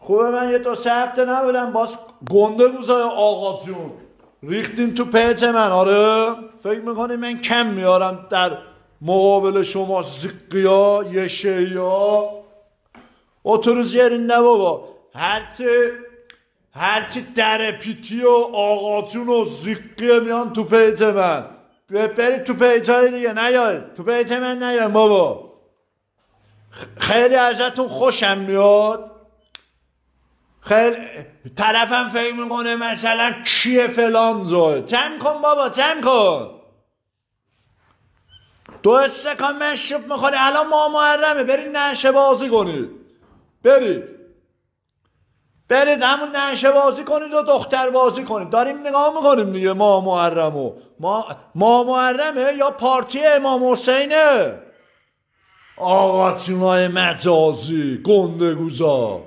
خوبه من یه 2-3 هفته نبودم باز گنده گوزای آقا جون ریختین تو پیچ من. آره فکر میکنی من کم میارم در مقابل شما زقیا یه شیا. oturuz yerinde بابا. هرچی در پیتی و آقا جون و زقیه میان تو پیچ من. برید تو پیچ های دیگه نیاید تو پیچ من نیاید بابا. خیلی ازتون خوشم میاد. خیلی طرفم فکر میکنه مثلا کیه فلان زود. جمع کن بابا جمع کن. 2 استکان مشروب میخوری الان ما محرمه برید نشه بازی کنید. برید همون نشه بازی کنید و دختر بازی کنید. داریم نگاه میکنیم دیگه ما محرمو. ما محرمه یا پارتی امام حسینه. آقا چونای مجازی گنده گوزا.